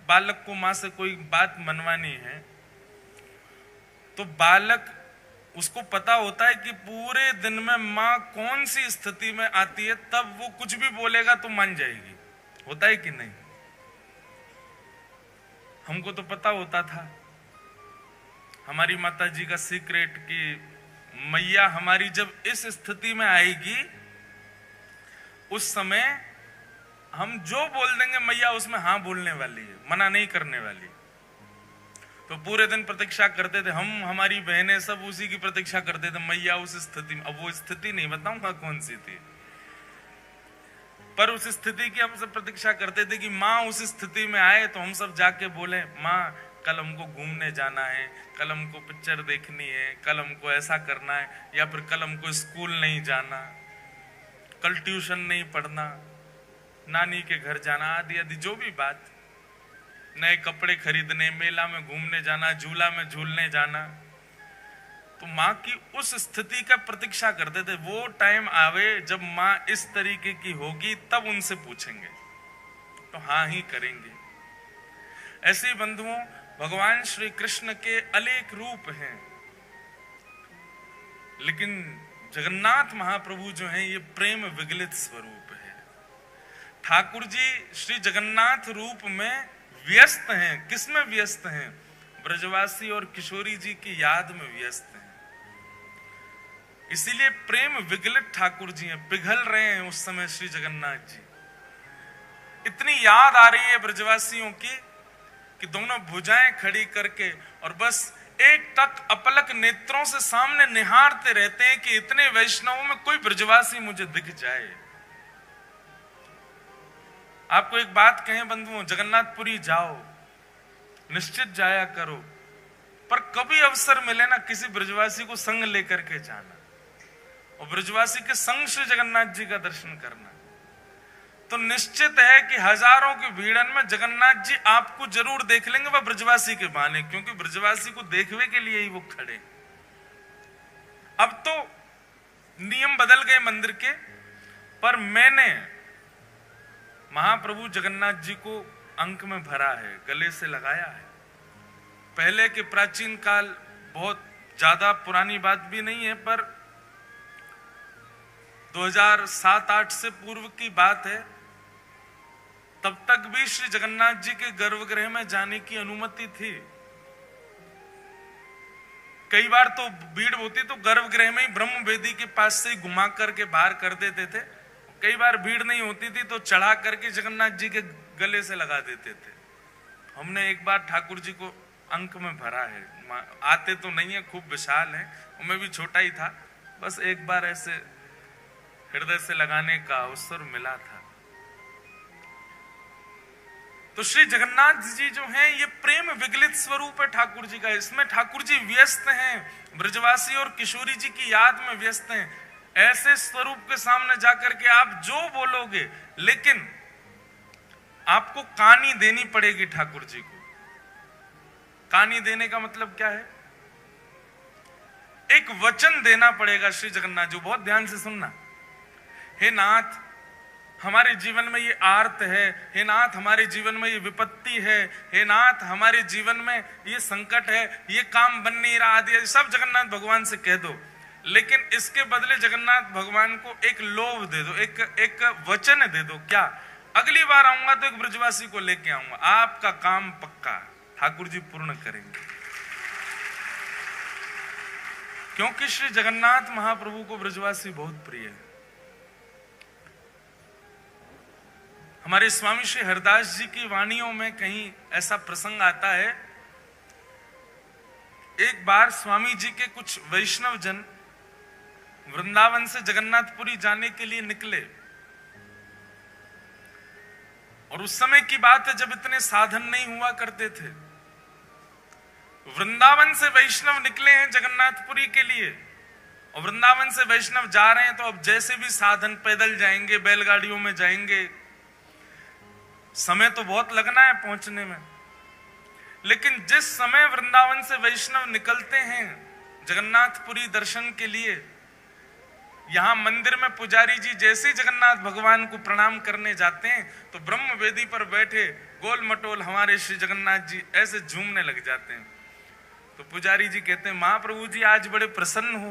बालक को माँ से कोई बात मनवानी है तो बालक उसको पता होता है कि पूरे दिन में माँ कौन सी स्थिति में आती है, तब वो कुछ भी बोलेगा तो मान जाएगी। होता है कि नहीं? हमको तो पता होता था हमारी माता जी का सीक्रेट कि मैया हमारी जब इस स्थिति में आएगी उस समय हम जो बोल देंगे मैया उसमें हाँ बोलने वाली है, मना नहीं करने वाली। तो पूरे दिन प्रतीक्षा करते थे हम, हमारी बहनें सब उसी की प्रतीक्षा करते थे, मैया उस स्थिति में। अब वो स्थिति नहीं बताऊंगा कौन सी थी, पर उस स्थिति की हम सब प्रतीक्षा करते थे कि माँ उस स्थिति में आए तो हम सब जाके बोले माँ कल हमको घूमने जाना है, कल हमको पिक्चर देखनी है, कल हमको ऐसा करना है, या फिर कल हमको स्कूल नहीं जाना, कल ट्यूशन नहीं पढ़ना, नानी के घर जाना, आदि आदि जो भी बात, नए कपड़े खरीदने, मेला में घूमने जाना, झूला में झूलने जाना। तो माँ की उस स्थिति का प्रतीक्षा करते थे, वो टाइम आवे जब माँ इस तरीके की होगी तब उनसे पूछेंगे तो हाँ ही करेंगे। ऐसे बंधुओं भगवान श्री कृष्ण के अनेक रूप हैं, लेकिन जगन्नाथ महाप्रभु जो हैं ये प्रेम विगलित स्वरूप है। ठाकुर जी श्री जगन्नाथ रूप में व्यस्त हैं। किसमें व्यस्त हैं? ब्रजवासी और किशोरी जी की याद में व्यस्त हैं। इसीलिए प्रेम विगलित ठाकुर जी हैं, पिघल रहे हैं उस समय श्री जगन्नाथ जी। इतनी याद आ रही है ब्रजवासियों की कि दोनों भुजाएं खड़ी करके और बस एक टक अपलक नेत्रों से सामने निहारते रहते हैं कि इतने वैष्णवों में कोई ब्रजवासी मुझे दिख जाए। आपको एक बात कहें बंधुओं, जगन्नाथपुरी जाओ, निश्चित जाया करो, पर कभी अवसर मिले ना किसी ब्रजवासी को संग लेकर के जाना और ब्रजवासी के संग श्री जगन्नाथ जी का दर्शन करना, तो निश्चित है कि हजारों की भीड़न में जगन्नाथ जी आपको जरूर देख लेंगे, वह ब्रजवासी के बहाने, क्योंकि ब्रजवासी को देखने के लिए ही वो खड़े। अब तो नियम बदल गए मंदिर के, पर मैंने महाप्रभु जगन्नाथ जी को अंक में भरा है, गले से लगाया है। पहले के प्राचीन काल, बहुत ज्यादा पुरानी बात भी नहीं है, पर 2007-8 से पूर्व की बात है, तब तक भी श्री जगन्नाथ जी के गर्भगृह में जाने की अनुमति थी। कई बार तो भीड़ होती तो गर्भगृह में ही ब्रह्म वेदी के पास से घुमा करके बाहर कर देते थे। कई बार भीड़ नहीं होती थी तो चढ़ा करके जगन्नाथ जी के गले से लगा देते थे। हमने एक बार ठाकुर जी को अंक में भरा है, आते तो नहीं है, खूब विशाल है, मैं भी छोटा ही था, बस एक बार ऐसे हृदय से लगाने का अवसर मिला था। तो श्री जगन्नाथ जी जो हैं ये प्रेम विगलित स्वरूप है ठाकुर जी का। इसमें ठाकुर जी व्यस्त हैं, ब्रजवासी और किशोरी जी की याद में व्यस्त हैं। ऐसे स्वरूप के सामने जाकर के आप जो बोलोगे, लेकिन आपको कानी देनी पड़ेगी ठाकुर जी को। कानी देने का मतलब क्या है? एक वचन देना पड़ेगा श्री जगन्नाथ जी। बहुत ध्यान से सुनना। हे नाथ, हमारे जीवन में ये आर्त है, हे नाथ हमारे जीवन में ये विपत्ति है, हे नाथ हमारे जीवन में ये संकट है, ये काम बन नहीं रहा, आदि सब जगन्नाथ भगवान से कह दो। लेकिन इसके बदले जगन्नाथ भगवान को एक लोभ दे दो, एक वचन दे दो। क्या? अगली बार आऊंगा तो एक ब्रजवासी को लेके आऊंगा, आपका काम पक्का ठाकुर जी पूर्ण करेंगे। क्योंकि श्री जगन्नाथ महाप्रभु को ब्रजवासी बहुत प्रिय है। हमारे स्वामी श्री हरदास जी की वाणियों में कहीं ऐसा प्रसंग आता है, एक बार स्वामी जी के कुछ वैष्णव जन वृंदावन से जगन्नाथपुरी जाने के लिए निकले, और उस समय की बात है जब इतने साधन नहीं हुआ करते थे। वृंदावन से वैष्णव निकले हैं जगन्नाथपुरी के लिए, और वृंदावन से वैष्णव जा रहे हैं तो अब जैसे भी साधन, पैदल जाएंगे, बैलगाड़ियों में जाएंगे, समय तो बहुत लगना है पहुंचने में। लेकिन जिस समय वृंदावन से वैष्णव निकलते हैं जगन्नाथपुरी दर्शन के लिए, यहाँ मंदिर में पुजारी जी जैसे जगन्नाथ भगवान को प्रणाम करने जाते हैं तो ब्रह्म वेदी पर बैठे गोल मटोल हमारे श्री जगन्नाथ जी ऐसे झूमने लग जाते हैं। तो पुजारी जी कहते हैं महाप्रभु जी आज बड़े प्रसन्न हो।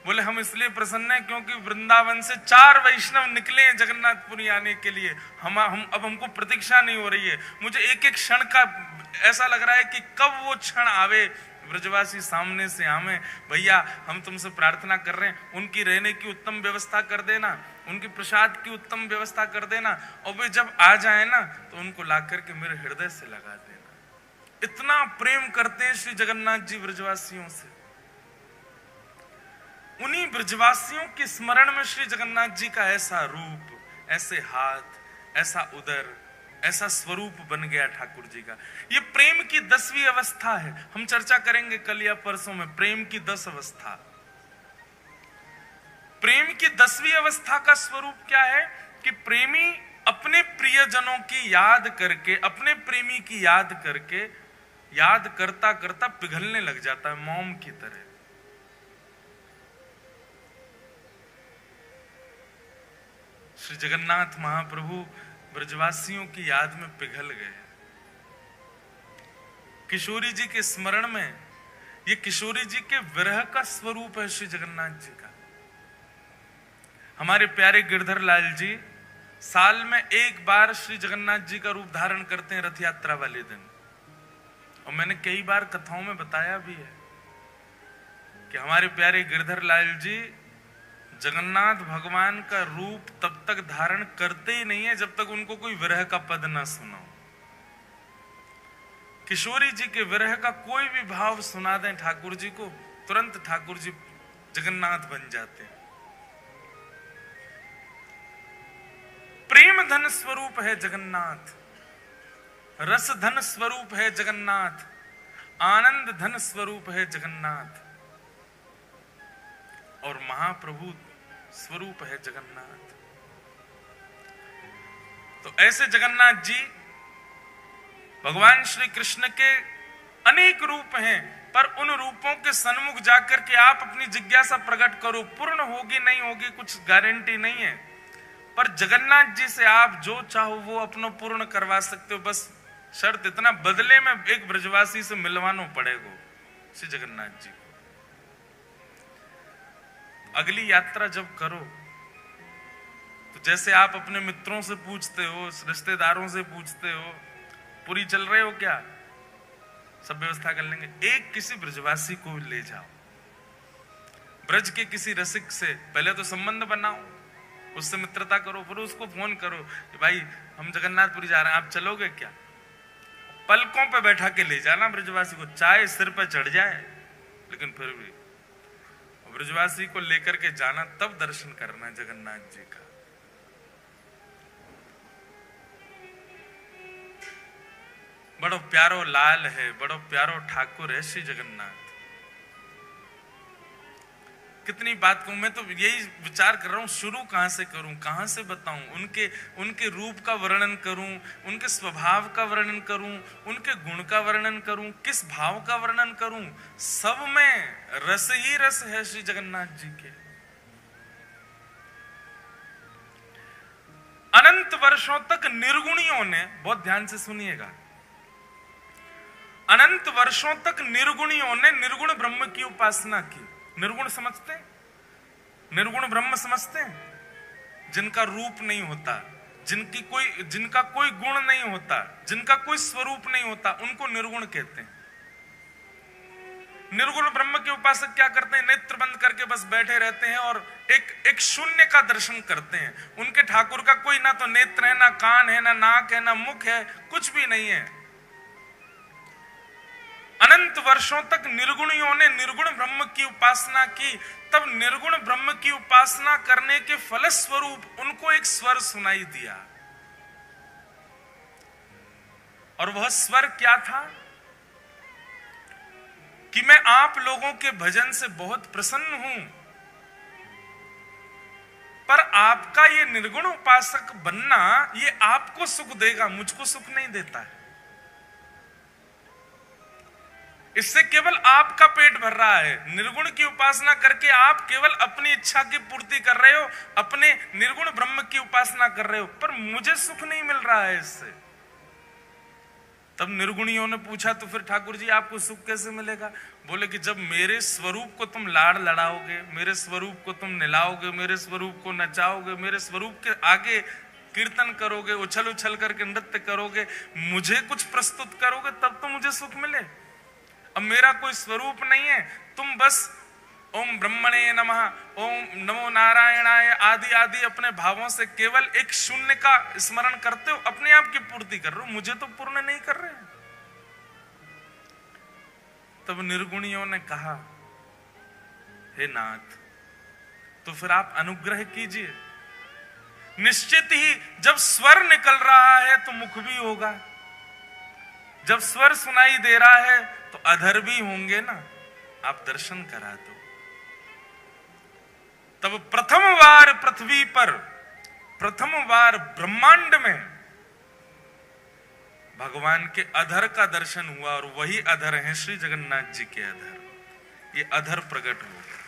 बोले हम इसलिए प्रसन्न हैं क्योंकि वृंदावन से 4 वैष्णव निकले हैं जगन्नाथपुरी आने के लिए। हम अब हमको प्रतीक्षा नहीं हो रही है। मुझे एक एक क्षण का ऐसा लग रहा है कि कब वो क्षण आवे, ब्रजवासी सामने से आवे। भैया हम तुमसे प्रार्थना कर रहे हैं, उनकी रहने की उत्तम व्यवस्था कर देना, उनकी प्रसाद की उत्तम व्यवस्था कर देना, और वे जब आ जाए ना तो उनको ला करके मेरे हृदय से लगा देना। इतना प्रेम करते हैं श्री जगन्नाथ जी ब्रजवासियों से। उन्हीं ब्रजवासियों के स्मरण में श्री जगन्नाथ जी का ऐसा रूप, ऐसे हाथ, ऐसा उदर, ऐसा स्वरूप बन गया ठाकुर जी का। ये प्रेम की 10वीं अवस्था है। हम चर्चा करेंगे कल या परसों में प्रेम की 10 अवस्था। प्रेम की 10वीं अवस्था का स्वरूप क्या है कि प्रेमी अपने प्रियजनों की याद करके, अपने प्रेमी की याद करके, याद करता करता पिघलने लग जाता है मोम की तरह। श्री जगन्नाथ महाप्रभु ब्रजवासियों की याद में पिघल गए। किशोरी जी के स्मरण में, ये किशोरी जी के विरह का स्वरूप है श्री जगन्नाथ जी का। हमारे प्यारे गिरधर लाल जी साल में एक बार श्री जगन्नाथ जी का रूप धारण करते हैं रथ यात्रा वाले दिन। और मैंने कई बार कथाओं में बताया भी है कि हमारे प्यारे गिरधर लाल जी जगन्नाथ भगवान का रूप तब तक धारण करते ही नहीं है जब तक उनको कोई विरह का पद ना सुनाओ। किशोरी जी के विरह का कोई भी भाव सुना दें ठाकुर जी को, तुरंत ठाकुर जी जगन्नाथ बन जाते हैं। प्रेम धन स्वरूप है जगन्नाथ, रस धन स्वरूप है जगन्नाथ, आनंद धन स्वरूप है जगन्नाथ, और महाप्रभु स्वरूप है जगन्नाथ। तो ऐसे जगन्नाथ जी भगवान श्री कृष्ण के अनेक रूप हैं, पर उन रूपों के सन्मुख जाकर के आप अपनी जिज्ञासा प्रकट करो। पूर्ण होगी नहीं होगी कुछ गारंटी नहीं है, पर जगन्नाथ जी से आप जो चाहो वो अपना पूर्ण करवा सकते हो। बस शर्त इतना, बदले में एक ब्रजवासी से मिलवाना पड़ेगा श्री जगन्नाथ जी को। अगली यात्रा जब करो तो जैसे आप अपने मित्रों से पूछते हो, रिश्तेदारों से पूछते हो, पूरी चल रहे हो क्या, सब व्यवस्था कर लेंगे, एक किसी ब्रजवासी को ले जाओ, ब्रज के किसी रसिक से पहले तो संबंध बनाओ, उससे मित्रता करो, फिर उसको फोन करो कि भाई हम जगन्नाथपुरी जा रहे हैं, आप चलोगे क्या। पलकों पे बैठा के ले जाना ब्रजवासी को, चाहे सिर पे चढ़ जाए, लेकिन फिर भी ब्रजवासी को लेकर के जाना, तब दर्शन करना जगन्नाथ जी का। बड़ो प्यारो लाल है, बड़ो प्यारो ठाकुर है श्री जगन्नाथ। कितनी बात कहूं, मैं तो यही विचार कर रहा हूं शुरू कहां से करूं, कहां से बताऊं, उनके रूप का वर्णन करूं, उनके स्वभाव का वर्णन करूं, उनके गुण का वर्णन करूं, किस भाव का वर्णन करूं। सब में रस ही रस है श्री जगन्नाथ जी के। अनंत वर्षों तक निर्गुणियों ने, बहुत ध्यान से सुनिएगा, अनंत वर्षों तक निर्गुणियों ने निर्गुण ब्रह्म की उपासना की। निर्गुण समझते हैं, निर्गुण ब्रह्म समझते हैं, जिनका रूप नहीं होता, जिनका कोई गुण नहीं होता, जिनका कोई स्वरूप नहीं होता, उनको निर्गुण कहते हैं। निर्गुण ब्रह्म के उपासक क्या करते हैं, नेत्र बंद करके बस बैठे रहते हैं और एक शून्य का दर्शन करते हैं। उनके ठाकुर का कोई ना तो नेत्र है, ना कान है, ना नाक है, ना मुख है, कुछ भी नहीं है। अनंत वर्षों तक निर्गुणियों ने निर्गुण ब्रह्म की उपासना की, तब निर्गुण ब्रह्म की उपासना करने के फलस्वरूप उनको एक स्वर सुनाई दिया। और वह स्वर क्या था कि मैं आप लोगों के भजन से बहुत प्रसन्न हूं, पर आपका ये निर्गुण उपासक बनना ये आपको सुख देगा, मुझको सुख नहीं देता है। इससे केवल आपका पेट भर रहा है। निर्गुण की उपासना करके आप केवल अपनी इच्छा की पूर्ति कर रहे हो, अपने निर्गुण ब्रह्म की उपासना कर रहे हो, पर मुझे सुख नहीं मिल रहा है इससे। तब निर्गुणियों ने पूछा तो फिर ठाकुर जी आपको सुख कैसे मिलेगा? बोले कि जब मेरे स्वरूप को तुम लाड़ लड़ाओगे, मेरे स्वरूप को तुम निलाओगे, मेरे स्वरूप को नचाओगे, मेरे स्वरूप के आगे कीर्तन करोगे, उछल उछल करके नृत्य करोगे, मुझे कुछ प्रस्तुत करोगे, तब तो मुझे सुख मिले। अब मेरा कोई स्वरूप नहीं है, तुम बस ओम ब्रह्मणे नमः, ओम नमो नारायणाय आदि आदि अपने भावों से केवल एक शून्य का स्मरण करते हो, अपने आप की पूर्ति कर रहे हो, मुझे तो पूर्ण नहीं कर रहे। तब निर्गुणियों ने कहा, हे नाथ, तो फिर आप अनुग्रह कीजिए। निश्चित ही जब स्वर निकल रहा है तो मुख भी होगा, जब स्वर सुनाई दे रहा है तो अधर भी होंगे ना, आप दर्शन करा दो। तब प्रथम बार पृथ्वी पर, प्रथम बार ब्रह्मांड में भगवान के अधर का दर्शन हुआ, और वही अधर है श्री जगन्नाथ जी के अधर। ये अधर प्रकट हो गए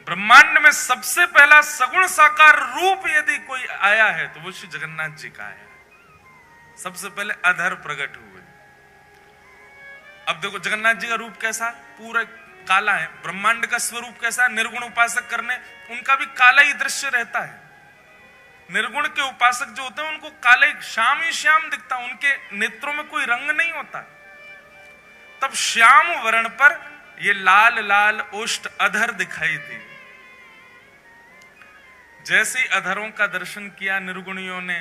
ब्रह्मांड में। सबसे पहला सगुण साकार रूप यदि कोई आया है तो वो श्री जगन्नाथ जी का आया है। सबसे पहले अधर प्रकट हुए। अब देखो जगन्नाथ जी का रूप कैसा, पूरा काला है। ब्रह्मांड का स्वरूप कैसा, निर्गुण उपासक करने उनका भी काला ही दृश्य रहता है। निर्गुण के उपासक जो होते हैं उनको काले श्याम ही श्याम दिखता, उनके नेत्रों में कोई रंग नहीं होता। तब श्याम वर्ण पर ये लाल लाल ओष्ठ अधर दिखाई दी। जैसे ही अधरों का दर्शन किया निर्गुणियों ने,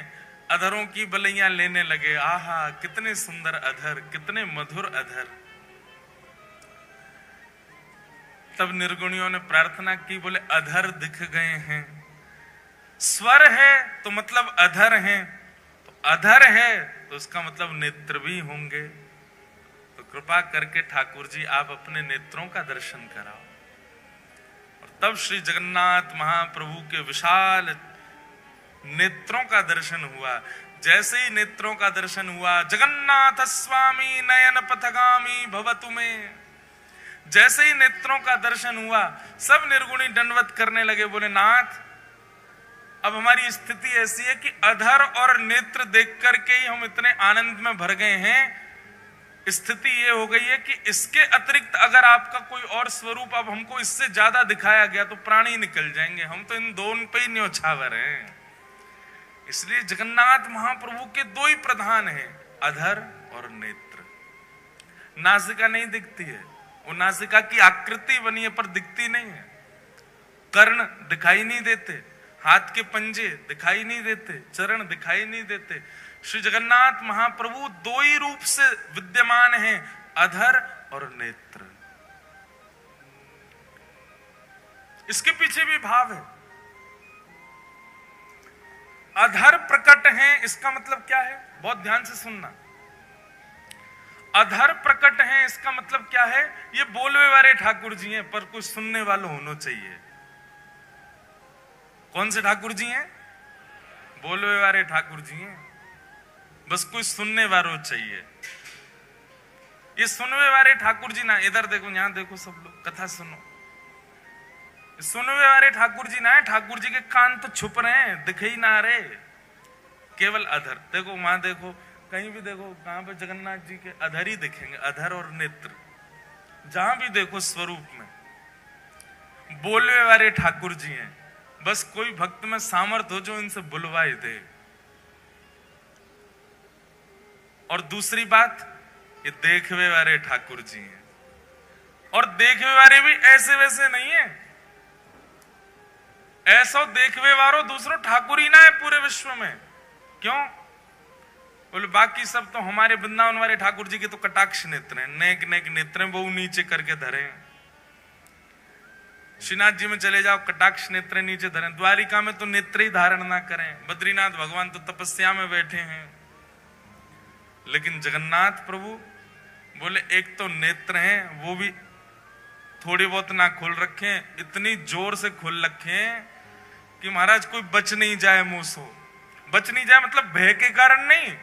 अधरों की बलैया लेने लगे। आहा कितने सुंदर अधर, कितने मधुर अधर। तब निर्गुणियों ने प्रार्थना की, बोले अधर दिख गए हैं, स्वर है तो मतलब अधर है, तो अधर है तो उसका मतलब नेत्र भी होंगे। तो कृपा करके ठाकुर जी आप अपने नेत्रों का दर्शन कराओ। और तब श्री जगन्नाथ महाप्रभु के विशाल नेत्रों का दर्शन हुआ। जैसे ही नेत्रों का दर्शन हुआ, जगन्नाथ स्वामी नयन पथगामी भवतु में, जैसे ही नेत्रों का दर्शन हुआ सब निर्गुणी दंडवत करने लगे। बोले नाथ अब हमारी स्थिति ऐसी है कि अधर और नेत्र देख करके ही हम इतने आनंद में भर गए हैं। स्थिति ये हो गई है कि इसके अतिरिक्त अगर आपका कोई और स्वरूप अब हमको इससे ज्यादा दिखाया गया तो प्राण ही निकल जाएंगे, हम तो इन दोनों पे ही न्योछावर हैं। इसलिए जगन्नाथ महाप्रभु के दो ही प्रधान हैं, अधर और नेत्र। नासिका नहीं दिखती है, वो नासिका की आकृति बनी है पर दिखती नहीं है। कर्ण दिखाई नहीं देते, हाथ के पंजे दिखाई नहीं देते, चरण दिखाई नहीं देते। श्री जगन्नाथ महाप्रभु दो ही रूप से विद्यमान हैं, अधर और नेत्र। इसके पीछे भी भाव है। अधर प्रकट हैं, इसका मतलब क्या है, बहुत ध्यान से सुनना। अधर प्रकट हैं इसका मतलब क्या है, ये बोलवे वाले ठाकुर जी हैं पर कुछ सुनने वाला होना चाहिए। कौन से ठाकुर जी हैं? बोलवे वाले ठाकुर जी हैं, बस कुछ सुनने वालों चाहिए। ये सुनवे वाले ठाकुर जी ना, इधर देखो यहां देखो सब लोग कथा सुनो। सुनवे वाले ठाकुर जी ना है, ठाकुर जी के कान तो छुप रहे हैं, दिखे ही ना रहे, केवल अधर। देखो वहां देखो, कहीं भी देखो, कहां पे जगन्नाथ जी के अधर ही दिखेंगे, अधर और नेत्र। जहां भी देखो स्वरूप में बोलवे वाले ठाकुर जी हैं। बस कोई भक्त में सामर्थ हो जो इनसे बुलवाए दे। और दूसरी बात, ये देखवे वाले ठाकुर जी हैं, और देखवे वाले भी ऐसे वैसे नहीं है। ऐसा देखवे वालों दूसरों ठाकुर ही ना है पूरे विश्व में। क्यों? बोले बाकी सब तो हमारे वृंदावन वाले ठाकुर जी के तो कटाक्ष नेत्र हैं, नेक नेक नेत्र हैं, वो नीचे करके धरे। श्रीनाथ जी में चले जाओ, कटाक्ष नेत्र नीचे धरे। द्वारिका में तो नेत्र ही धारण ना करें। बद्रीनाथ भगवान तो तपस्या में बैठे हैं। लेकिन जगन्नाथ प्रभु बोले एक तो नेत्र हैं, वो भी थोड़ी बहुत ना खोल रखे, इतनी जोर से खोल रखे कि महाराज कोई बच नहीं जाए मुंह से। बच नहीं जाए मतलब भय के कारण नहीं,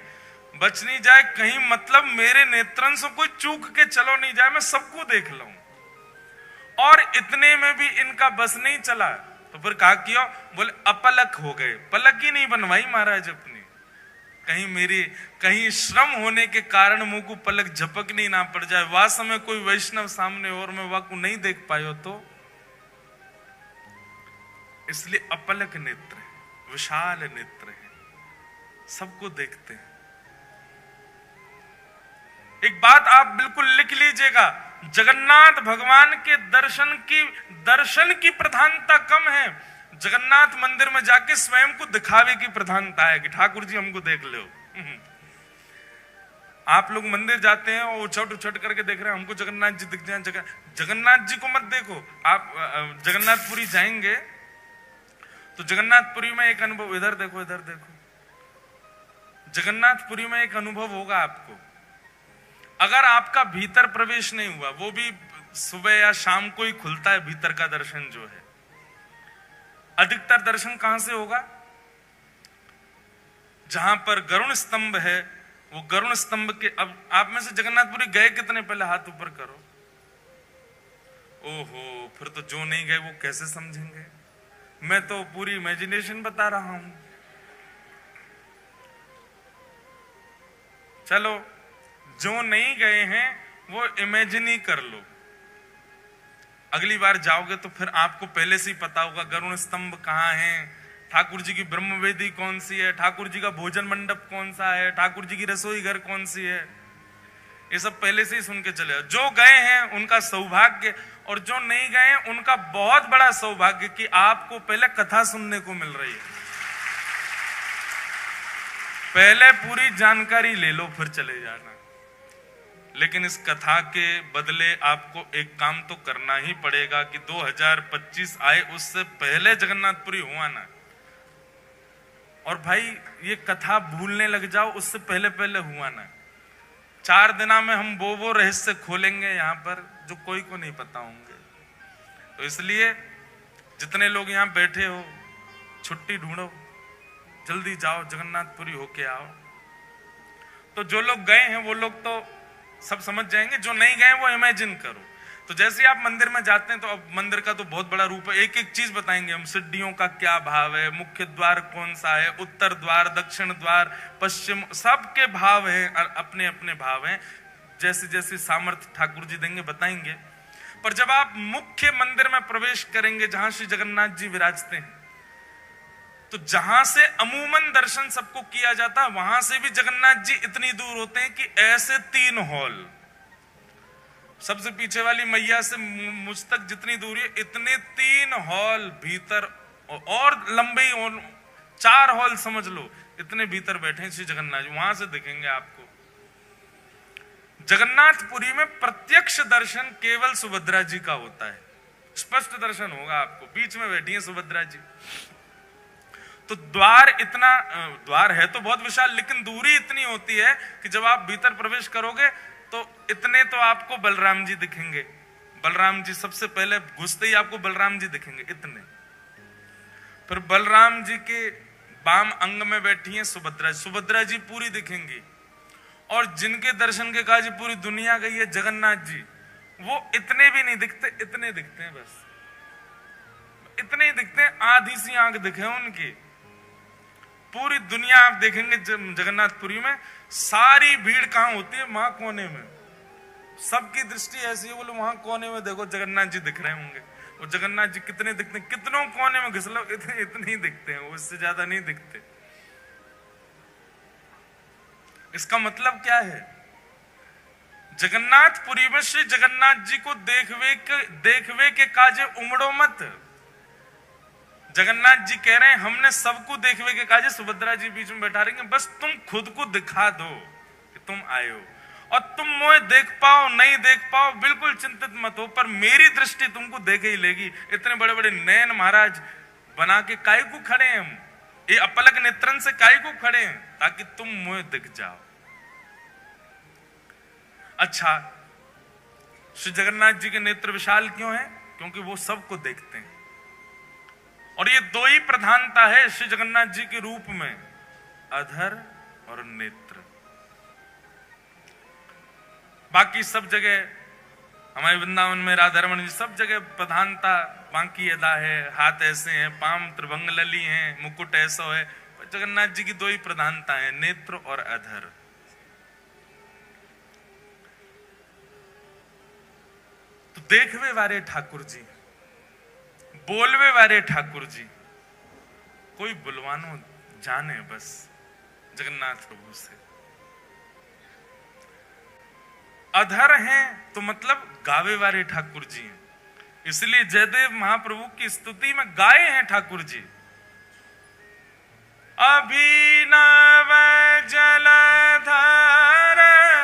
बच नहीं जाए कहीं, मतलब मेरे नेत्रन से कोई चूक के चलो नहीं जाए, मैं सबको देख लूं। और इतने में भी इनका बस नहीं चला, तो फिर कहा किया, बोले अपलक हो गए। पलक ही नहीं बनवाई महाराज अपनी, कहीं श्रम होने के कारण मुंह को पलक झपकनी ना पड़ जाए, वह समय कोई वैष्णव सामने और मैं वह को नहीं देख पायो तो। इसलिए अपलक नेत्र है, विशाल नेत्र है, सबको देखते हैं। एक बात आप बिल्कुल लिख लीजिएगा, जगन्नाथ भगवान के दर्शन की प्रधानता कम है, जगन्नाथ मंदिर में जाके स्वयं को दिखावे की प्रधानता है कि ठाकुर जी हमको देख लो। आप लोग मंदिर जाते हैं और उछट उछट करके देख रहे हैं हमको जगन्नाथ जी दिख जाए, जगन्नाथ जी को मत देखो। आप जगन्नाथपुरी जाएंगे तो जगन्नाथपुरी में एक अनुभव, इधर देखो इधर देखो, जगन्नाथपुरी में एक अनुभव होगा आपको। अगर आपका भीतर प्रवेश नहीं हुआ, वो भी सुबह या शाम को ही खुलता है भीतर का दर्शन जो है, अधिकतर दर्शन कहां से होगा? जहां पर गरुण स्तंभ है, वो गरुण स्तंभ के, अब आप में से जगन्नाथपुरी गए कितने, पहले हाथ ऊपर करो। ओहो, फिर तो जो नहीं गए वो कैसे समझेंगे, मैं तो पूरी इमेजिनेशन बता रहा हूं। चलो, जो नहीं गए हैं वो इमेजिन ही कर लो, अगली बार जाओगे तो फिर आपको पहले से ही पता होगा गरुण स्तंभ कहाँ है, ठाकुर जी की ब्रह्मवेदी कौन सी है, ठाकुर जी का भोजन मंडप कौन सा है, ठाकुर जी की रसोई घर कौन सी है, ये सब पहले से ही सुन के चले। जो गए हैं उनका सौभाग्य, और जो नहीं गए हैं उनका बहुत बड़ा सौभाग्य कि आपको पहले कथा सुनने को मिल रही है। पहले पूरी जानकारी ले लो फिर चले जाना, लेकिन इस कथा के बदले आपको एक काम तो करना ही पड़ेगा कि 2025 आए उससे पहले जगन्नाथपुरी हुआ ना। और भाई ये कथा भूलने लग जाओ उससे पहले पहले हुआ ना। 4 दिना में हम वो रहस्य खोलेंगे यहाँ पर जो कोई को नहीं पता होंगे। तो इसलिए जितने लोग यहाँ बैठे हो, छुट्टी ढूंढो, जल्दी जाओ जगन्नाथपुरी होके आओ। तो जो लोग गए हैं वो लोग तो सब समझ जाएंगे, जो नहीं गए वो इमेजिन करो। तो जैसे आप मंदिर में जाते हैं तो अब मंदिर का तो बहुत बड़ा रूप है, एक एक चीज बताएंगे हम, सिद्धियों का क्या भाव है, मुख्य द्वार कौन सा है, उत्तर द्वार, दक्षिण द्वार, पश्चिम, सबके भाव है, अपने अपने भाव हैं, जैसे जैसे सामर्थ्य ठाकुर जी देंगे बताएंगे। पर जब आप मुख्य मंदिर में प्रवेश करेंगे जहां श्री जगन्नाथ जी विराजते हैं, तो जहां से अमूमन दर्शन सबको किया जाता है वहां से भी जगन्नाथ जी इतनी दूर होते हैं कि ऐसे 3 हॉल, सबसे पीछे वाली मैया से मुझ तक जितनी दूरी है इतने 3 हॉल भीतर, और लंबे 4 हॉल समझ लो, इतने भीतर बैठे हैं श्री जगन्नाथ जी, वहां से दिखेंगे आपको। जगन्नाथपुरी में प्रत्यक्ष दर्शन केवल सुभद्रा जी का होता है, स्पष्ट दर्शन होगा आपको, बीच में बैठी है सुभद्रा जी। तो द्वार है तो बहुत विशाल, लेकिन दूरी इतनी होती है कि जब आप भीतर प्रवेश करोगे तो इतने तो आपको बलराम जी दिखेंगे, बलराम जी सबसे पहले घुसते ही आपको बलराम जी दिखेंगे इतने। फिर बलराम जी के बाम अंग में बैठी हैं सुभद्रा जी पूरी दिखेंगी, और जिनके दर्शन के काज पूरी दुनिया गई है जगन्नाथ जी, वो इतने भी नहीं दिखते, इतने दिखते हैं, बस इतने ही दिखते हैं, आधी सी आंख दिखे उनकी। पूरी दुनिया आप देखेंगे जगन्नाथपुरी में, सारी भीड़ कहां होती है? वहां कोने में, सबकी दृष्टि ऐसी है, बोलो वहां कोने में देखो जगन्नाथ जी दिख रहे होंगे। वो जगन्नाथ जी कितने दिखते हैं, कितनों कोने में घिस लो, इतने ही दिखते हैं, वो इससे ज्यादा नहीं दिखते। इसका मतलब क्या है? जगन्नाथपुरी में श्री जगन्नाथ जी को देखवे के काजे उमड़ो मत। जगन्नाथ जी कह रहे हैं हमने सबको देखवे के काजे सुभद्रा जी बीच में बैठा रही हैं, बस तुम खुद को दिखा दो कि तुम आए हो, और तुम मुझे देख पाओ नहीं देख पाओ बिल्कुल चिंतित मत हो, पर मेरी दृष्टि तुमको देख ही लेगी। इतने बड़े बड़े नयन महाराज बना के काय को खड़े हैं हम, ये अपलक नेत्रन से काय को खड़े हैं? ताकि तुम मुझे दिख जाओ। अच्छा, श्री जगन्नाथ जी के नेत्र विशाल क्यों है? क्योंकि वो सबको देखते हैं, और ये 2 ही प्रधानता है श्री जगन्नाथ जी के रूप में, अधर और नेत्र। बाकी सब जगह हमारे वृंदावन में राधा रमन जी सब जगह प्रधानता बांकी अदा है, हाथ ऐसे हैं, पाम त्रिभंग लली हैं, मुकुट ऐसा है। जगन्नाथ जी की दो ही प्रधानता है, नेत्र और अधर। तो देखवे वारे ठाकुर जी, बोलवे वारे ठाकुर जी, कोई बुलवानो जाने बस जगन्नाथ प्रभु से। अधर हैं तो मतलब गावे वाले ठाकुर जी हैं, इसलिए जयदेव महाप्रभु की स्तुति में गाए हैं ठाकुर जी। अभिनव जलधर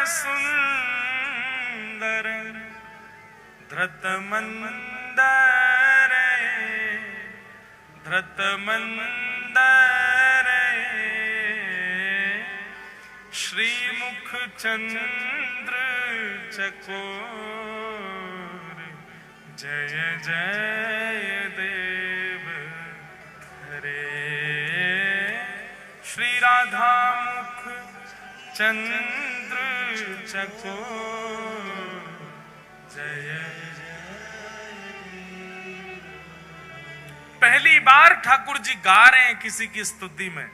सुंदर धृत मंदर, धृत मंदर श्रीमुख चंद्र चकोर, जय जय देव हरे। श्री राधा मुख चंद्र चकोर, जय जय। पहली बार ठाकुर जी गा रहे हैं किसी की स्तुति में,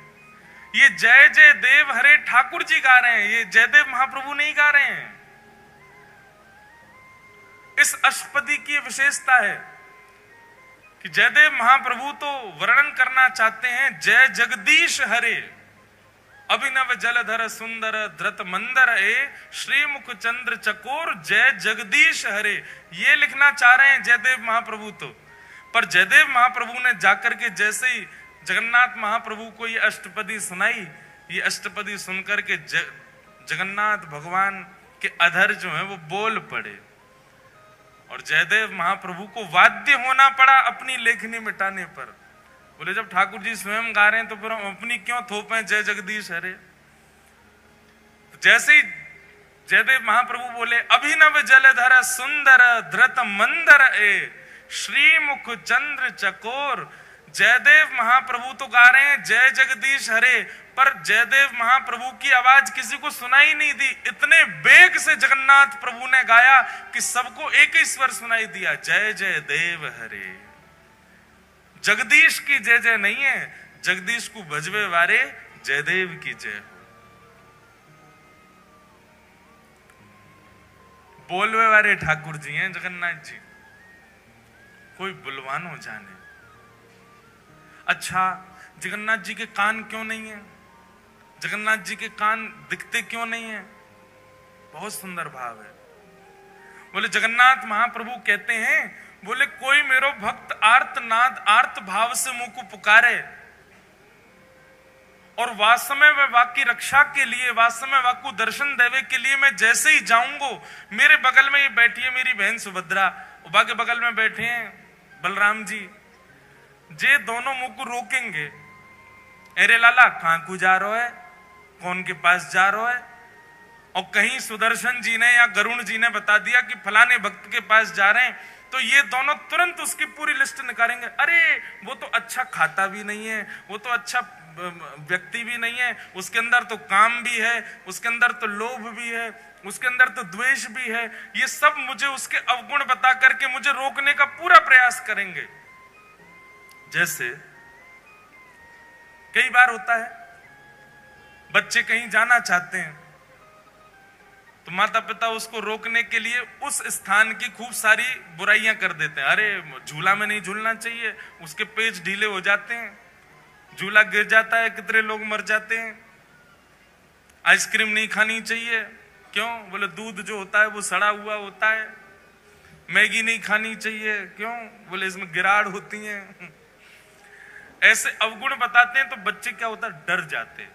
ये जय जय देव हरे ठाकुर जी गा रहे हैं, ये जयदेव महाप्रभु नहीं गा रहे हैं। इस अष्टपदी की विशेषता है कि जयदेव महाप्रभु तो वर्णन करना चाहते हैं जय जगदीश हरे, अभिनव जलधर सुंदर धृत मंदर ए, श्रीमुख चंद्र चकोर, जय जगदीश हरे, ये लिखना चाह रहे हैं जयदेव महाप्रभु तो। पर जयदेव महाप्रभु ने जाकर के जैसे ही जगन्नाथ महाप्रभु को ये अष्टपदी सुनाई, ये अष्टपदी सुनकर के जगन्नाथ भगवान के अधर जो है वो बोल पड़े, और जयदेव महाप्रभु को वाद्य होना पड़ा अपनी लेखनी मिटाने पर। बोले जब ठाकुर जी स्वयं गा रहे हैं तो फिर हम अपनी क्यों थोपें जय जगदीश हरे। जैसे ही जयदेव महाप्रभु बोले अभिनव जलधर सुंदर धृत मंदर ए, श्रीमुख चंद्र चकोर, जयदेव महाप्रभु तो गा रहे हैं जय जगदीश हरे, पर जयदेव महाप्रभु की आवाज किसी को सुनाई नहीं दी। इतने वेग से जगन्नाथ प्रभु ने गाया कि सबको एक ही स्वर सुनाई दिया, जय जय देव हरे। जगदीश की जय जय नहीं है, जगदीश को भजवे वारे जयदेव की जय हो। बोलवे वाले ठाकुर जी हैं जगन्नाथ जी, कोई बुलवानो जाने। अच्छा, जगन्नाथ जी के कान क्यों नहीं है? जगन्नाथ जी के कान दिखते क्यों नहीं है? बहुत सुंदर भाव है। बोले जगन्नाथ महाप्रभु कहते हैं, बोले कोई मेरो भक्त आर्तनाद आर्त भाव से मुंह को पुकारे, और वास्तव में वह वाकी रक्षा के लिए, वास्तव में वाकु दर्शन देवे के लिए मैं जैसे ही जाऊंगा, मेरे बगल में ये बैठी है मेरी बहन सुभद्रा, उबा के बगल में बैठे हैं बलराम जी, जे दोनों मुंह को रोकेंगे, अरे लाला कहां को जा रहा है, कौन के पास जा रहा है, और कहीं सुदर्शन जी ने या गरुण जी ने बता दिया कि फलाने भक्त के पास जा रहे हैं, तो ये दोनों तुरंत उसकी पूरी लिस्ट निकालेंगे। अरे वो तो अच्छा खाता भी नहीं है, वो तो अच्छा व्यक्ति भी नहीं है, उसके अंदर तो काम भी है, उसके अंदर तो लोभ भी है, उसके अंदर तो द्वेष भी है। ये सब मुझे उसके अवगुण बता करके मुझे रोकने का पूरा प्रयास करेंगे। जैसे कई बार होता है बच्चे कहीं जाना चाहते हैं तो माता पिता उसको रोकने के लिए उस स्थान की खूब सारी बुराइयां कर देते हैं। अरे झूला में नहीं झूलना चाहिए, उसके पेच ढीले हो जाते हैं, झूला गिर जाता है, कितने लोग मर जाते हैं। आइसक्रीम नहीं खानी चाहिए, क्यों? बोले दूध जो होता है वो सड़ा हुआ होता है। मैगी नहीं खानी चाहिए, क्यों? बोले इसमें गिराड़ होती है। ऐसे अवगुण बताते हैं तो बच्चे क्या होता है, डर जाते हैं।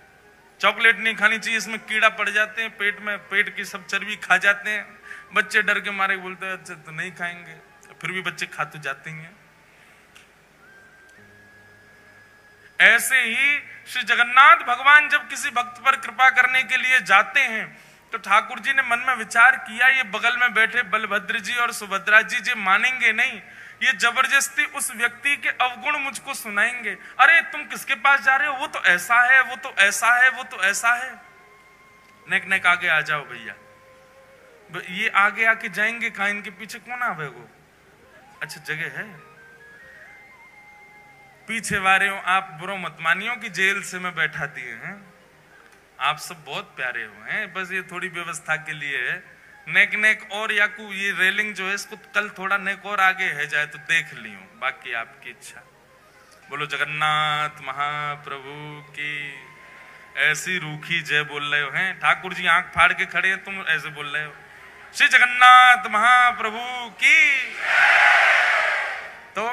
चॉकलेट नहीं खानी चाहिए, इसमें कीड़ा पड़ जाते हैं पेट में, पेट की सब चर्बी खा जाते हैं। बच्चे डर के मारे बोलते हैं अच्छा तो नहीं खाएंगे, फिर भी बच्चे खा तो जाते हैं। ऐसे ही श्री जगन्नाथ भगवान जब किसी भक्त पर कृपा करने के लिए जाते हैं तो ठाकुर जी ने मन में विचार किया, ये बगल में बैठे बलभद्र जी और सुभद्रा जी जे मानेंगे नहीं, ये जबरदस्ती उस व्यक्ति के अवगुण मुझको सुनाएंगे। अरे तुम किसके पास जा रहे हो, वो तो ऐसा है, वो तो ऐसा है, वो तो ऐसा है। नेक नेक आगे आ जाओ भैया, ये आगे आके जाएंगे कहां, इनके पीछे कौन आवेगो? अच्छा जगह है, पीछे वारे हो आप, बुरो मत मानियो कि जेल से मैं बैठा दिए हैं। आप सब बहुत प्यारे हो हैं, बस ये थोड़ी व्यवस्था के लिए है। नेक नेक और याकू ये रेलिंग जो है इसको कल थोड़ा नेक और आगे है जाए तो देख लियो, बाकी आपकी इच्छा। बोलो जगन्नाथ महाप्रभु की। ऐसी रूखी जय बोल रहे हो हैं, ठाकुर जी आंख फाड़ के खड़े हैं, तुम ऐसे बोल रहे हो श्री जगन्नाथ महाप्रभु की। तो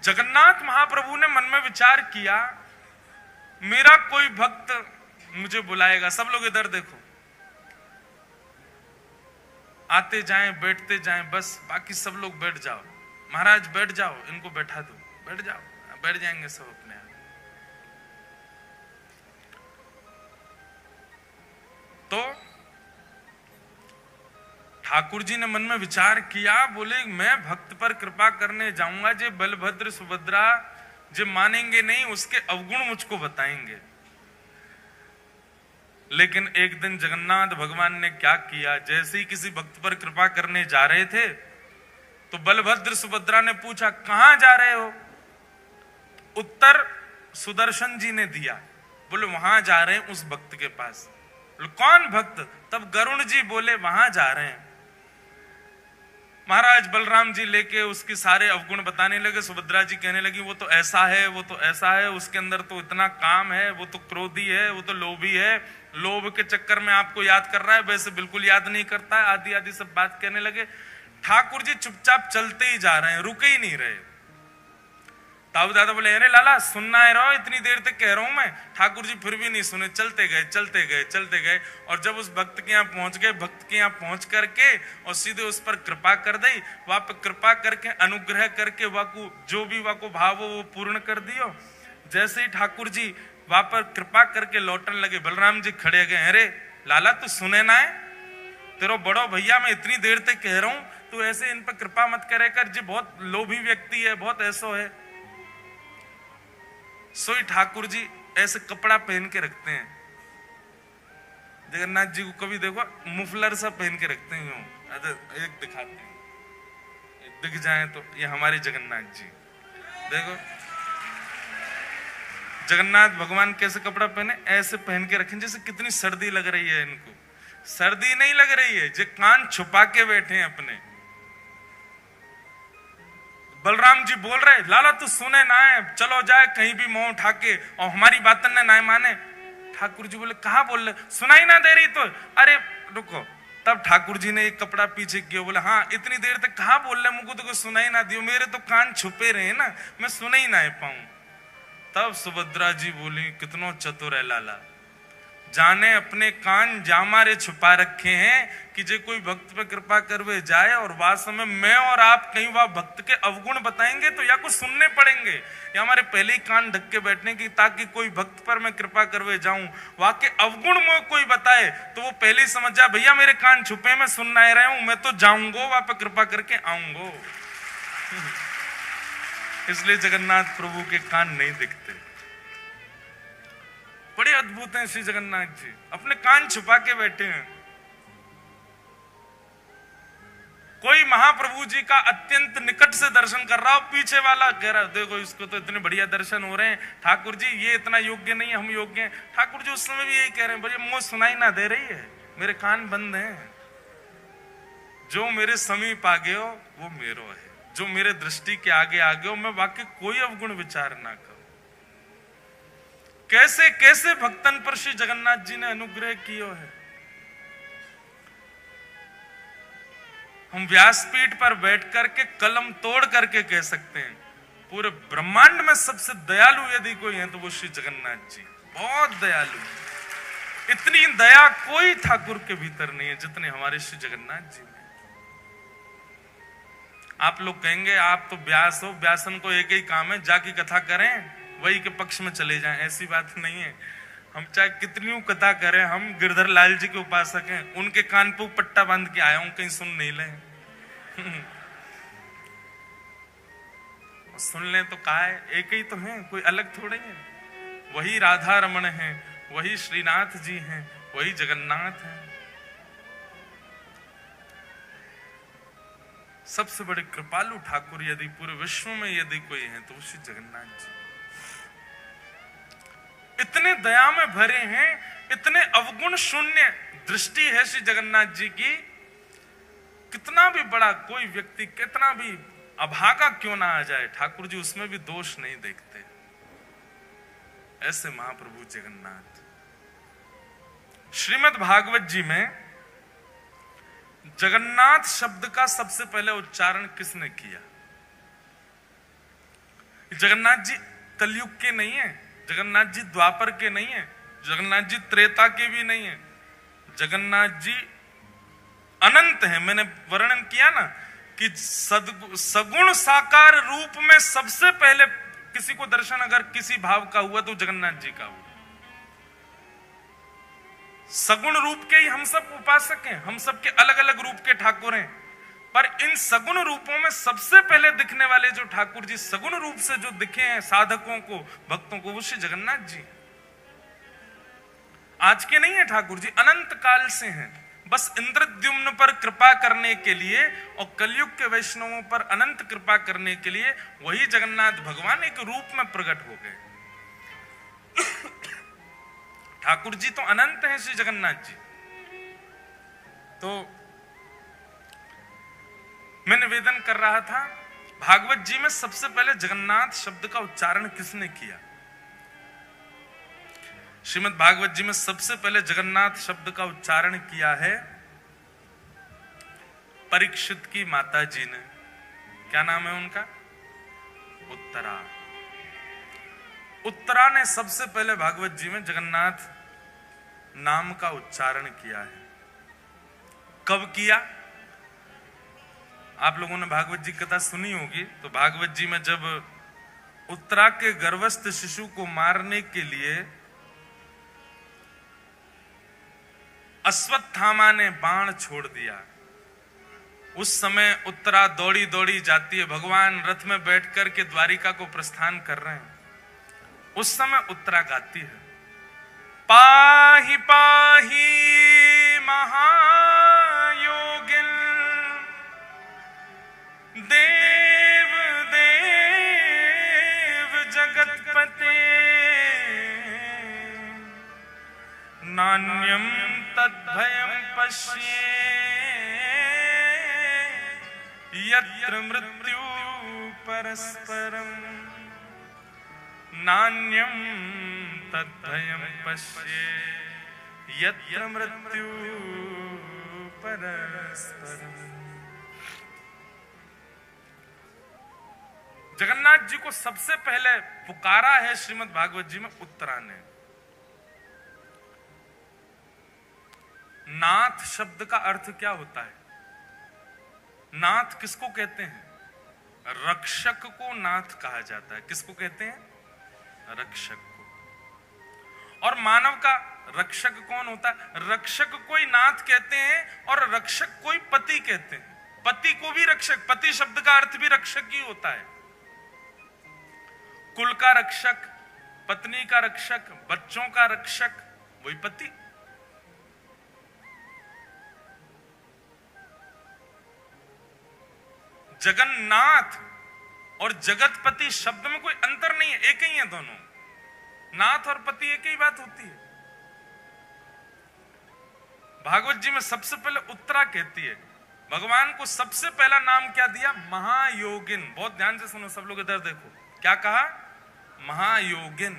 जगन्नाथ महाप्रभु ने मन में विचार किया, मेरा कोई भक्त मुझे बुलाएगा। सब लोग इधर देखो, आते जाएं बैठते जाएं, बस बाकी सब लोग बैठ जाओ। महाराज बैठ जाओ, इनको बैठा दो, बैठ जाओ, बैठ जाएंगे सब अपने आप। तो ठाकुर जी ने मन में विचार किया, बोले मैं भक्त पर कृपा करने जाऊंगा, जे बलभद्र सुभद्रा जे मानेंगे नहीं, उसके अवगुण मुझको बताएंगे। लेकिन एक दिन जगन्नाथ भगवान ने क्या किया, जैसे ही किसी भक्त पर कृपा करने जा रहे थे तो बलभद्र सुभद्रा ने पूछा कहां जा रहे हो? उत्तर सुदर्शन जी ने दिया, बोले वहां जा रहे हैं उस भक्त के पास। कौन भक्त? तब गरुण जी बोले वहां जा रहे हैं। महाराज बलराम जी लेके उसके सारे अवगुण बताने लगे। सुभद्रा जी कहने लगी वो तो ऐसा है, वो तो ऐसा है, उसके अंदर तो इतना काम है, वो तो क्रोधी है, वो तो लोभी है, लोभ के चक्कर में आपको याद कर रहा है, वैसे बिल्कुल याद नहीं करता है, आदि आदि सब बात कहने लगे। ठाकुर जी चुपचाप चलते ही जा रहे हैं, रुके ही नहीं रहे। ताऊ दादा बोले अरे लाला सुनना है रहो, इतनी देर तक कह रहा हूं मैं। ठाकुर जी फिर भी नहीं सुने, चलते गए चलते गए चलते गए। और जब उस भक्त के यहाँ पहुंच गए, भक्त के यहाँ पहुंच करके और सीधे उस पर कृपा कर दी, वहां पर कृपा करके अनुग्रह करके वाकु जो भी वाको भाव हो वो पूर्ण कर दियो। जैसे ही ठाकुर जी वहां पर कृपा करके लौटने लगे, बलराम जी खड़े गए, अरे लाला तू सुने ना है, तेरो बड़ो भैया मैं इतनी देर तक कह रहा हूं, तू ऐसे इन पर कृपा मत करे कर, जी बहुत लोभी व्यक्ति है, बहुत ऐसो है। सोई ठाकुर जी ऐसे कपड़ा पहन के रखते हैं, जगन्नाथ जी को कभी देखो मुफलर सा पहन के रखते हैं, एक दिखाते हैं, दिख जाए तो ये हमारे जगन्नाथ जी। देखो जगन्नाथ भगवान कैसे कपड़ा पहने, ऐसे पहन के रखें जैसे कितनी सर्दी लग रही है इनको। सर्दी नहीं लग रही है, जो कान छुपा के बैठे हैं अपने। बलराम जी बोल रहे लाला तू सुने ना है, चलो जाए कहीं भी मुंह उठा के, और हमारी बात ने ना माने। ठाकुर जी बोले कहा बोल रहे, सुनाई ना दे रही तो? अरे रुको। तब ठाकुर जी ने एक कपड़ा पीछे किया, बोले हाँ इतनी देर तक कहा बोल रहे, मुझको तो सुनाई ना दियो, मेरे तो कान छुपे रहे ना, मैं सुना ही ना पाऊं। तब सुभद्रा जी बोली कितना चतुर है लाला, जाने अपने कान जामारे छुपा रखे हैं कि जे कोई भक्त पे कृपा करवे जाए और वास्तव में मैं और आप कहीं वह भक्त के अवगुण बताएंगे तो या कुछ सुनने पड़ेंगे, या हमारे पहले ही कान ढक के बैठने की, ताकि कोई भक्त पर मैं कृपा करवे जाऊं, वहां के अवगुण में कोई बताए तो वो पहले ही समझ जाए भैया मेरे कान छुपे, मैं सुन ना रहा हूं, मैं तो जाऊंगो वहां पर कृपा करके आऊंगो। इसलिए जगन्नाथ प्रभु के कान नहीं दिखते। बड़े अद्भुत हैं श्री जगन्नाथ जी, अपने कान छुपा के बैठे हैं। कोई महाप्रभु जी का अत्यंत निकट से दर्शन कर रहा हो, पीछे वाला कह रहा है देखो इसको तो इतने बढ़िया दर्शन हो रहे हैं, ठाकुर जी ये इतना योग्य नहीं, हम योग्य हैं। ठाकुर जी उस समय भी यही कह रहे हैं, भैया मुझे सुनाई ना दे रही है, मेरे कान बंद हैं, जो मेरे समीप आ गए हो वो मेरो है, जो मेरे दृष्टि के आगे आ गए हो, मैं वाकई कोई अवगुण विचार ना करूं। कैसे कैसे भक्तन पर श्री जगन्नाथ जी ने अनुग्रह किया है। हम व्यासपीठ पर बैठ करके कलम तोड़ करके कह सकते हैं पूरे ब्रह्मांड में सबसे दयालु यदि कोई है तो वो श्री जगन्नाथ जी, बहुत दयालु। इतनी दया कोई ठाकुर के भीतर नहीं है जितने हमारे श्री जगन्नाथ जी में। आप लोग कहेंगे आप तो व्यास हो, व्यासन को एक ही काम है जाकी कथा करें वही के पक्ष में चले जाएं, ऐसी बात नहीं है। हम चाहे कितनी कथा करें, हम गिरधर लाल जी के उपासक हैं, उनके कान पे पट्टा बांध के आया हूं, कहीं सुन नहीं ले। सुन ले तो कहा है, एक ही तो है, कोई अलग थोड़े है। वही राधा रमण है, वही श्रीनाथ जी हैं, वही जगन्नाथ हैं। सबसे बड़े कृपालु ठाकुर यदि पूरे विश्व में यदि कोई है तो श्री जगन्नाथ जी। इतने दया में भरे हैं, इतने अवगुण शून्य दृष्टि है श्री जगन्नाथ जी की। कितना भी बड़ा कोई व्यक्ति, कितना भी अभागा क्यों ना आ जाए, ठाकुर जी उसमें भी दोष नहीं देखते। ऐसे महाप्रभु जगन्नाथ। श्रीमद् भागवत जी में जगन्नाथ शब्द का सबसे पहले उच्चारण किसने किया? जगन्नाथ जी कलयुग के नहीं है, जगन्नाथ जी द्वापर के नहीं है, जगन्नाथ जी त्रेता के भी नहीं है, जगन्नाथ जी अनंत है। मैंने वर्णन किया ना कि सगुण साकार रूप में सबसे पहले किसी को दर्शन अगर किसी भाव का हुआ तो जगन्नाथ जी का हुआ। सगुण रूप के ही हम सब उपासक हैं, हम सब के अलग अलग रूप के ठाकुर हैं, पर इन सगुण रूपों में सबसे पहले दिखने वाले जो ठाकुर जी सगुण रूप से जो दिखे हैं साधकों को, भक्तों को, वो श्री जगन्नाथ जी। आज के नहीं है ठाकुर जी, अनंत काल से हैं। बस इंद्रद्युम्न पर कृपा करने के लिए और कलयुग के वैष्णवों पर अनंत कृपा करने के लिए वही जगन्नाथ भगवान एक रूप में प्रकट हो गए। ठाकुर जी तो अनंत हैं श्री जगन्नाथ जी। तो मैं निवेदन कर रहा था, भागवत जी में सबसे पहले जगन्नाथ शब्द का उच्चारण किसने किया? श्रीमद् भागवत जी में सबसे पहले जगन्नाथ शब्द का उच्चारण किया है परीक्षित की माता जी ने। क्या नाम है उनका? उत्तरा। उत्तरा ने सबसे पहले भागवत जी में जगन्नाथ नाम का उच्चारण किया है। कब किया? आप लोगों ने भागवत जी कथा सुनी होगी, तो भागवत जी में जब उत्तरा के गर्भस्थ शिशु को मारने के लिए अश्वत्थामा ने बाण छोड़ दिया, उस समय उत्तरा दौड़ी दौड़ी जाती है, भगवान रथ में बैठकर के द्वारिका को प्रस्थान कर रहे हैं। उस समय उत्तरा गाती है, पाहि पाहि महायोगिन देव देव जगतपते नान्यम तद्भयं पश्ये यत्र मृत्यु परस्परम नान्यम तद्भयं पश्ये यत्र मृत्यु परस्परम। जगन्नाथ जी को सबसे पहले पुकारा है श्रीमद् भागवत जी में उत्तरा ने। नाथ शब्द का अर्थ क्या होता है? नाथ किसको कहते हैं? रक्षक को नाथ कहा जाता है। किसको कहते हैं? रक्षक को। और मानव का रक्षक कौन होता है? रक्षक कोई नाथ कहते हैं और रक्षक कोई पति कहते हैं। पति को भी रक्षक, पति शब्द का अर्थ भी रक्षक ही होता है। कुल का रक्षक, पत्नी का रक्षक, बच्चों का रक्षक, वही पति। जगन्नाथ और जगतपति शब्द में कोई अंतर नहीं है, एक ही है दोनों। नाथ और पति एक ही बात होती है। भागवत जी में सबसे पहले उत्तरा कहती है, भगवान को सबसे पहला नाम क्या दिया? महायोगिन। बहुत ध्यान से सुनो सब लोग, इधर देखो, क्या कहा? महायोगिन।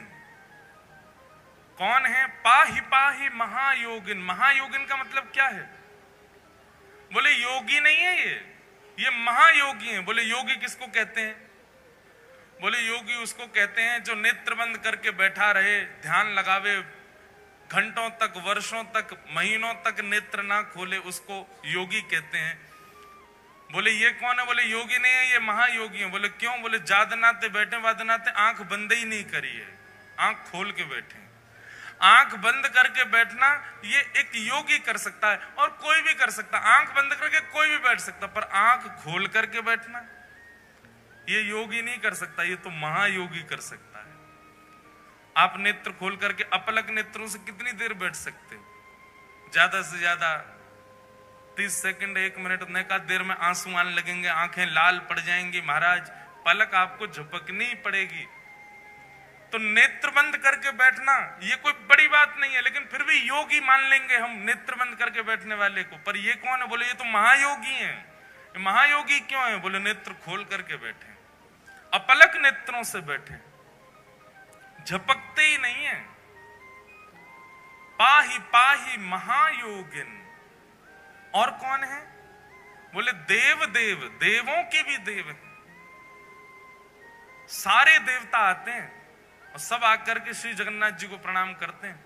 कौन है? पाहि पाहि महायोगिन। महायोगिन का मतलब क्या है? बोले योगी नहीं है ये महायोगी है। बोले योगी किसको कहते हैं? बोले योगी उसको कहते हैं जो नेत्र बंद करके बैठा रहे, ध्यान लगावे, घंटों तक, वर्षों तक, महीनों तक नेत्र ना खोले, उसको योगी कहते हैं। बोले ये कौन है? बोले योगी नहीं है, ये महायोगी है। बोले क्यों? बोले जादनाते बैठे वादनाते आंख बंद ही नहीं करी है, आंख खोल के बैठे। आंख बंद करके बैठना ये एक योगी कर सकता है और कोई भी कर सकता है। आंख बंद करके कोई भी बैठ सकता, पर आंख खोल करके बैठना ये योगी नहीं कर सकता, ये तो महायोगी कर सकता है। आप नेत्र खोल करके अपलक नेत्रों से कितनी देर बैठ सकते हो? ज्यादा से ज्यादा 30 सेकंड 1 मिनट नैका देर में आंसू आने लगेंगे, आंखें लाल पड़ जाएंगी महाराज, पलक आपको झपकनी ही पड़ेगी। तो नेत्र बंद करके बैठना ये कोई बड़ी बात नहीं है, लेकिन फिर भी योगी मान लेंगे हम नेत्र बंद करके बैठने वाले को। पर ये कौन है? बोले ये तो महायोगी हैं। महायोगी क्यों है? बोले नेत्र खोल करके बैठे, अपलक नेत्रों से बैठे, झपकते ही नहीं है। पाही पाही महायोगिन। और कौन है? बोले देव देव, देवों के भी देव हैं। सारे देवता आते हैं और सब आकर के श्री जगन्नाथ जी को प्रणाम करते हैं।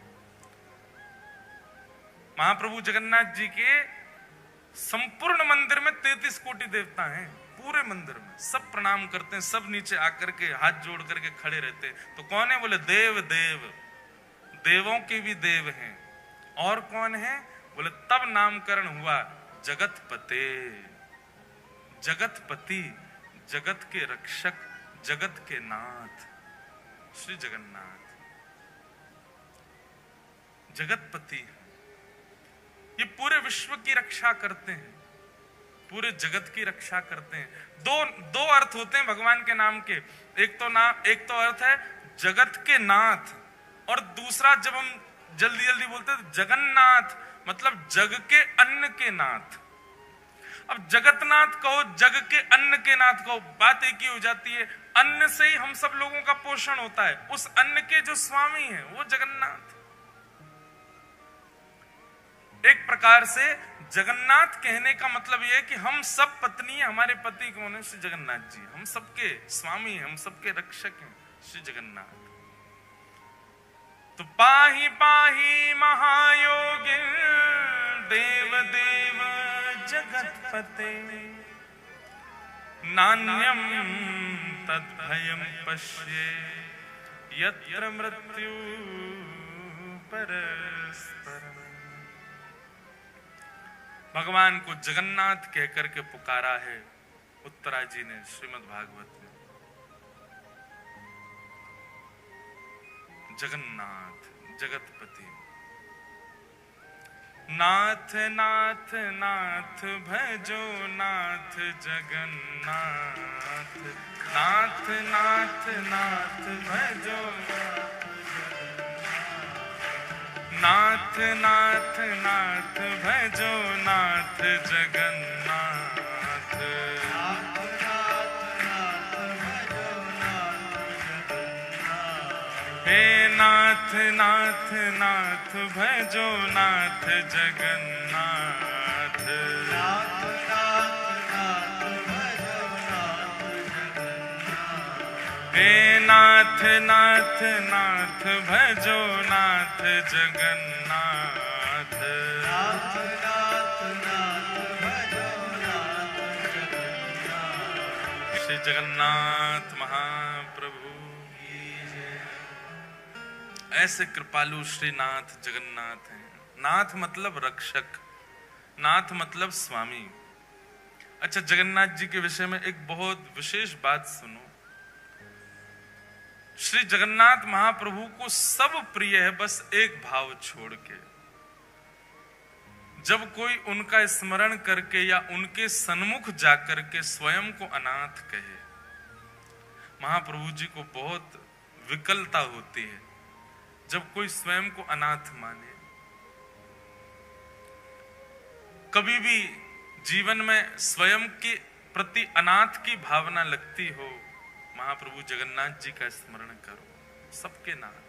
महाप्रभु जगन्नाथ जी के संपूर्ण मंदिर में 33 कोटि देवता हैं। पूरे मंदिर में सब प्रणाम करते हैं, सब नीचे आकर के हाथ जोड़ करके खड़े रहते हैं। तो कौन है? बोले देव देव, देवों के भी देव हैं। और कौन है? बोले तब नामकरण हुआ जगतपते, जगतपति, जगत के रक्षक, जगत के नाथ श्री जगन्नाथ जगतपति। ये पूरे विश्व की रक्षा करते हैं, पूरे जगत की रक्षा करते हैं। दो अर्थ होते हैं भगवान के नाम के। एक तो अर्थ है जगत के नाथ, और दूसरा जब हम जल्दी जल्दी बोलते हैं जगन्नाथ, मतलब जग के अन्न के नाथ। अब जगतनाथ कहो, जग के अन्न के नाथ कहो, बात एक ही हो जाती है। अन्न से ही हम सब लोगों का पोषण होता है। उस अन्न के जो स्वामी हैं वो जगन्नाथ। एक प्रकार से जगन्नाथ कहने का मतलब यह है कि हम सब पत्नी, हमारे पति कौन है? श्री जगन्नाथ जी। हम सबके स्वामी हैं, हम सबके रक्षक हैं श्री जगन्नाथ। तो पाही पाही महायोगिन, देव देव जगतपते, नान्यम तद्भयम पश्ये यत्र मृत्यु परस्परम। भगवान को जगन्नाथ कहकर के पुकारा है उत्तरा जी ने श्रीमद् भागवत में। जगन्नाथ जगतपति। नाथ नाथ नाथ भजो नाथ जगन्नाथ, नाथ नाथ नाथ भजो नाथ, नाथ नाथ भजो नाथ जगन्नाथ। हे नाथ नाथ नाथ भजो नाथ जगन्नाथ। हे नाथ नाथ नाथ भजो नाथ जगन्नाथ। श्री जगन्नाथ महाप्रभु। ऐसे कृपालु श्रीनाथ जगन्नाथ हैं। नाथ मतलब रक्षक, नाथ मतलब स्वामी। अच्छा, जगन्नाथ जी के विषय में एक बहुत विशेष बात सुनो। श्री जगन्नाथ महाप्रभु को सब प्रिय है, बस एक भाव छोड़ के। जब कोई उनका स्मरण करके या उनके सन्मुख जाकर के स्वयं को अनाथ कहे, महाप्रभु जी को बहुत विकलता होती है। जब कोई स्वयं को अनाथ माने, कभी भी जीवन में स्वयं के प्रति अनाथ की भावना लगती हो, महाप्रभु जगन्नाथ जी का स्मरण करो, सबके नाथ।